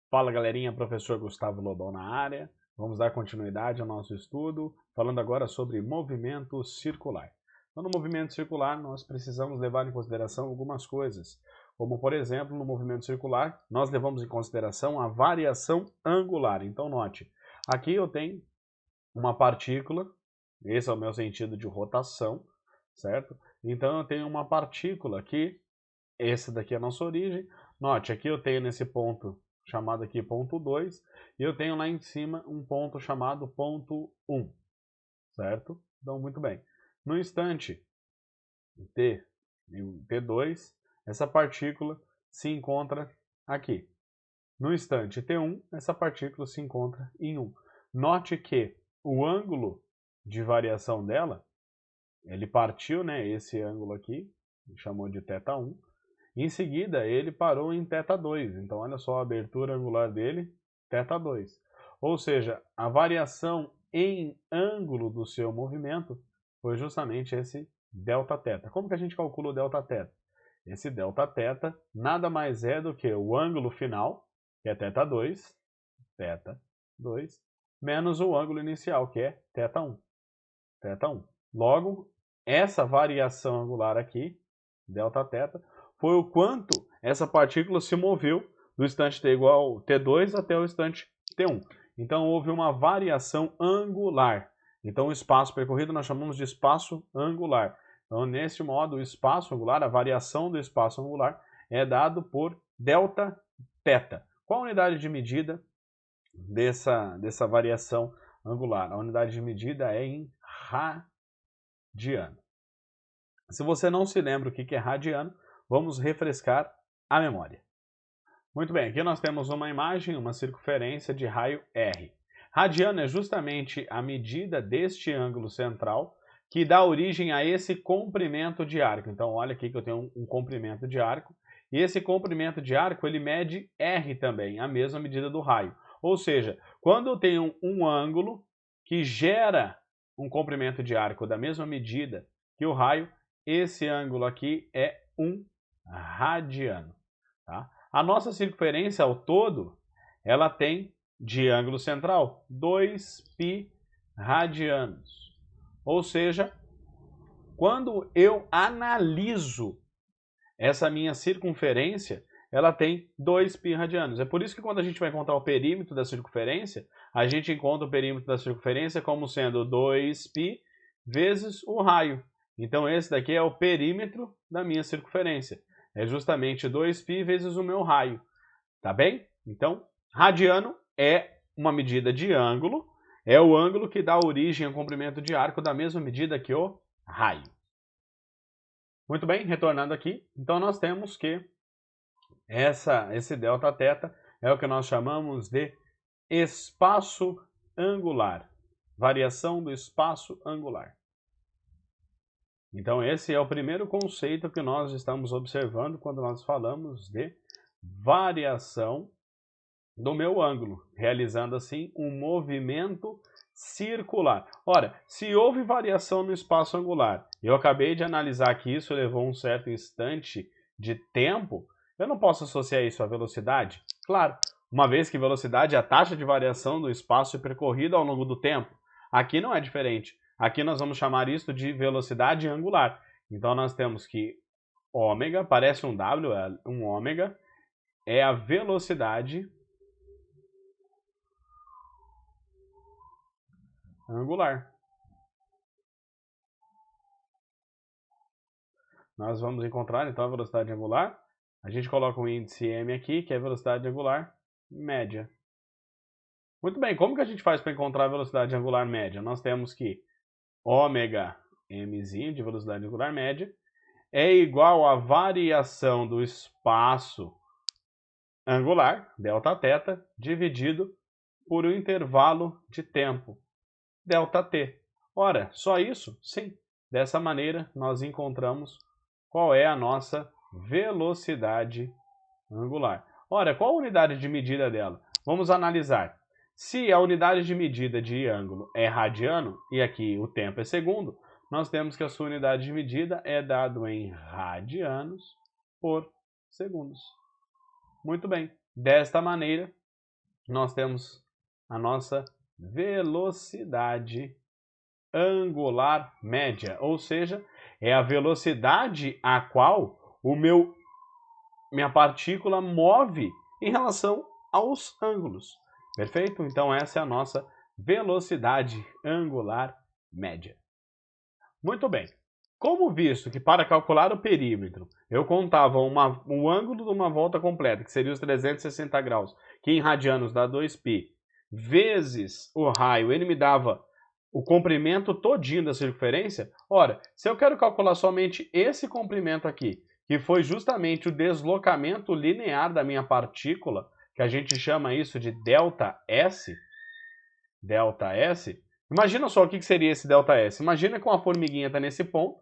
Fala galerinha, professor Gustavo Lobão na área. Vamos dar continuidade ao nosso estudo, falando agora sobre movimento circular. Então, no movimento circular, nós precisamos levar em consideração algumas coisas, como por exemplo, no movimento circular, nós levamos em consideração a variação angular. Então, note, aqui eu tenho uma partícula, esse é o meu sentido de rotação, certo? Então, eu tenho uma partícula aqui, esse daqui é a nossa origem. Note, aqui eu tenho nesse ponto chamado aqui ponto 2, e eu tenho lá em cima um ponto chamado ponto 1, certo? Então, muito bem. No instante T2, essa partícula se encontra aqui. No instante T1, essa partícula se encontra em 1. Note que o ângulo de variação dela, ele partiu, né, esse ângulo aqui, chamou de θ1, em seguida, ele parou em θ2. Então, olha só a abertura angular dele, θ2. Ou seja, a variação em ângulo do seu movimento foi justamente esse Δθ. Como que a gente calcula o Δθ? Esse Δθ nada mais é do que o ângulo final, que é θ2, menos o ângulo inicial, que é θ1. Logo, essa variação angular aqui, Δθ, foi o quanto essa partícula se moveu do instante t igual T2 até o instante T1. Então, houve uma variação angular. Então, o espaço percorrido nós chamamos de espaço angular. Então, nesse modo, o espaço angular, a variação do espaço angular, é dado por Δθ. Qual a unidade de medida dessa variação angular? A unidade de medida é em radiano. Se você não se lembra o que é radiano, vamos refrescar a memória. Muito bem, aqui nós temos uma imagem, uma circunferência de raio R. Radiano é justamente a medida deste ângulo central que dá origem a esse comprimento de arco. Então, olha aqui que eu tenho um comprimento de arco. E esse comprimento de arco, ele mede R também, a mesma medida do raio. Ou seja, quando eu tenho um ângulo que gera um comprimento de arco da mesma medida que o raio, esse ângulo aqui é 1 radiano. Tá? A nossa circunferência ao todo, ela tem de ângulo central 2π radianos. Ou seja, quando eu analiso essa minha circunferência, ela tem 2π radianos. É por isso que quando a gente vai encontrar o perímetro da circunferência, a gente encontra o perímetro da circunferência como sendo 2π vezes o raio. Então, esse daqui é o perímetro da minha circunferência. É justamente 2π vezes o meu raio. Tá bem? Então, radiano é uma medida de ângulo. É o ângulo que dá origem ao comprimento de arco da mesma medida que o raio. Muito bem, retornando aqui. Então, nós temos que esse Δθ é o que nós chamamos de espaço angular. Variação do espaço angular. Então, esse é o primeiro conceito que nós estamos observando quando nós falamos de variação do meu ângulo, realizando assim um movimento circular. Ora, se houve variação no espaço angular, e eu acabei de analisar que isso levou um certo instante de tempo, eu não posso associar isso à velocidade? Claro, uma vez que velocidade é a taxa de variação do espaço percorrido ao longo do tempo. Aqui não é diferente. Aqui nós vamos chamar isso de velocidade angular. Então nós temos que ômega, parece um W, um ômega, é a velocidade angular. Nós vamos encontrar então a velocidade angular. A gente coloca o índice m aqui, que é a velocidade angular média. Muito bem, como que a gente faz para encontrar a velocidade angular média? Nós temos que ômega mzinho de velocidade angular média é igual à variação do espaço angular, Δθ, dividido por um intervalo de tempo, ΔT. Ora, só isso? Sim. Dessa maneira, nós encontramos qual é a nossa velocidade angular. Ora, qual a unidade de medida dela? Vamos analisar. Se a unidade de medida de ângulo é radiano, e aqui o tempo é segundo, nós temos que a sua unidade de medida é dado em radianos por segundos. Muito bem. Desta maneira, nós temos a nossa velocidade angular média, ou seja, é a velocidade a qual minha partícula move em relação aos ângulos. Perfeito? Então essa é a nossa velocidade angular média. Muito bem. Como visto que para calcular o perímetro eu contava o ângulo de uma volta completa, que seria os 360 graus, que em radianos dá 2π, vezes o raio, ele me dava o comprimento todinho da circunferência. Ora, se eu quero calcular somente esse comprimento aqui, que foi justamente o deslocamento linear da minha partícula, que a gente chama isso de ΔS, imagina só o que seria esse ΔS. Imagina que uma formiguinha está nesse ponto,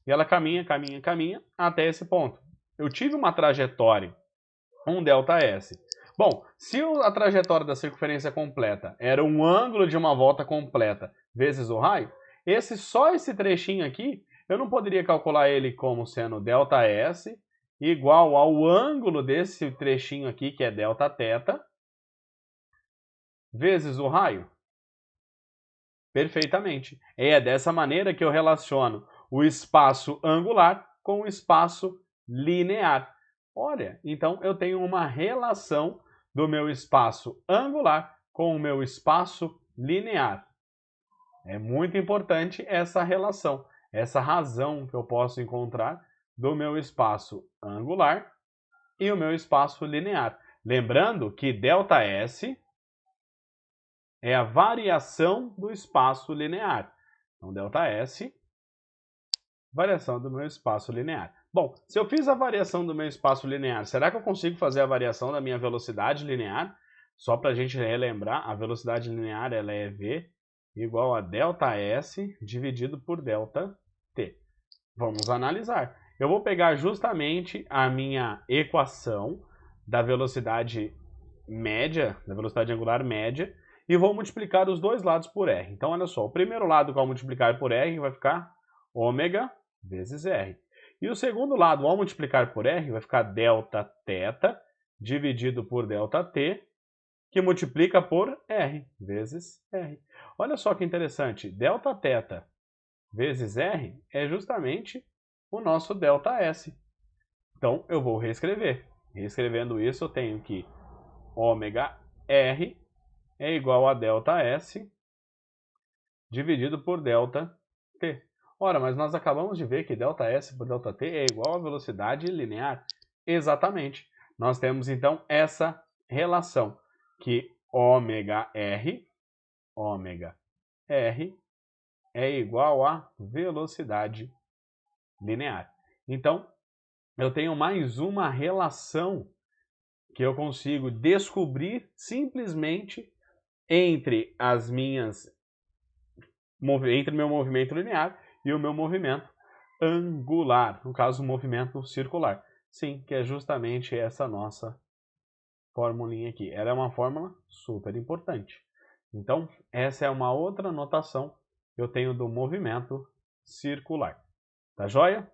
e ela caminha até esse ponto. Eu tive uma trajetória, um ΔS. Bom, se a trajetória da circunferência completa era um ângulo de uma volta completa vezes o raio, só esse trechinho aqui, eu não poderia calcular ele como sendo ΔS igual ao ângulo desse trechinho aqui, que é Δθ, vezes o raio? Perfeitamente. É dessa maneira que eu relaciono o espaço angular com o espaço linear. Olha, então eu tenho uma relação do meu espaço angular com o meu espaço linear. É muito importante essa relação, essa razão que eu posso encontrar do meu espaço angular e o meu espaço linear. Lembrando que ΔS é a variação do espaço linear. Então, ΔS, variação do meu espaço linear. Bom, se eu fiz a variação do meu espaço linear, será que eu consigo fazer a variação da minha velocidade linear? Só para a gente relembrar, a velocidade linear ela é V igual a ΔS dividido por ΔT. Vamos analisar. Eu vou pegar justamente a minha equação da velocidade média, da velocidade angular média, e vou multiplicar os dois lados por R. Então, olha só, o primeiro lado que eu multiplicar por R vai ficar ômega vezes R. E o segundo lado, ao multiplicar por R, vai ficar Δθ dividido por ΔT, que multiplica por R vezes R. Olha só que interessante, Δθ vezes R é justamente o nosso ΔS. Então, eu vou reescrever. Reescrevendo isso, eu tenho que ômega R é igual a ΔS dividido por ΔT. Ora, mas nós acabamos de ver que ΔS por ΔT é igual a velocidade linear. Exatamente. Nós temos, então, essa relação, que ômega R é igual a velocidade linear. Então, eu tenho mais uma relação que eu consigo descobrir simplesmente entre meu movimento linear e o meu movimento angular, no caso o movimento circular. Sim, que é justamente essa nossa formulinha aqui. Ela é uma fórmula super importante. Então, essa é uma outra notação que eu tenho do movimento circular. Tá joia?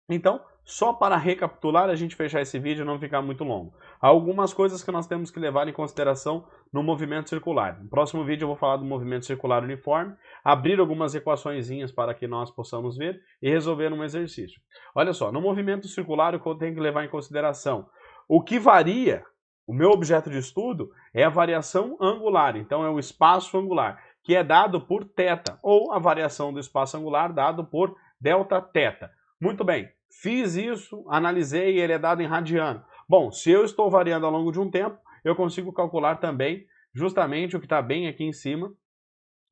Então, só para recapitular, a gente fechar esse vídeo e não ficar muito longo. Há algumas coisas que nós temos que levar em consideração no movimento circular. No próximo vídeo eu vou falar do movimento circular uniforme, abrir algumas equaçõezinhas para que nós possamos ver e resolver um exercício. Olha só, no movimento circular o que eu tenho que levar em consideração? O que varia, o meu objeto de estudo, é a variação angular, então é o espaço angular, que é dado por θ, ou a variação do espaço angular dado por Δθ. Muito bem, fiz isso, analisei e ele é dado em radiano. Bom, se eu estou variando ao longo de um tempo, eu consigo calcular também justamente o que está bem aqui em cima,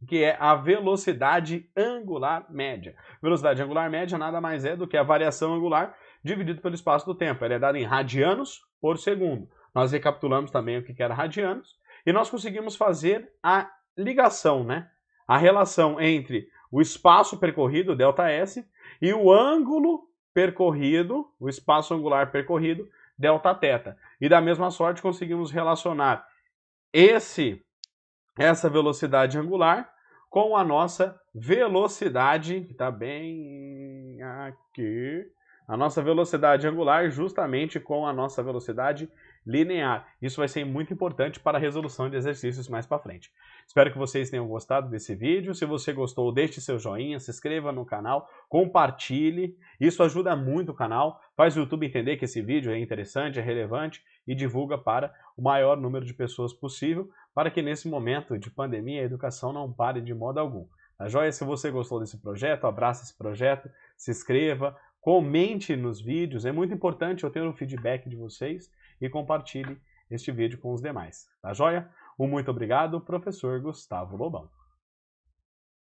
que é a velocidade angular média. Velocidade angular média nada mais é do que a variação angular dividido pelo espaço do tempo. Ela é dada em radianos por segundo. Nós recapitulamos também o que era radianos e nós conseguimos fazer a ligação, né? A relação entre o espaço percorrido, ΔS, e o ângulo percorrido, o espaço angular percorrido, Δθ. E da mesma sorte conseguimos relacionar essa velocidade angular com a nossa velocidade, que está bem aqui, a nossa velocidade angular justamente com a nossa velocidade linear. Isso vai ser muito importante para a resolução de exercícios mais para frente. Espero que vocês tenham gostado desse vídeo. Se você gostou, deixe seu joinha, se inscreva no canal, compartilhe. Isso ajuda muito o canal, faz o YouTube entender que esse vídeo é interessante, é relevante e divulga para o maior número de pessoas possível, para que nesse momento de pandemia a educação não pare de modo algum. Tá joia? Se você gostou desse projeto, abraça esse projeto, se inscreva, comente nos vídeos, é muito importante eu ter o feedback de vocês e compartilhe este vídeo com os demais. Tá joia? Um muito obrigado, professor Gustavo Lobão.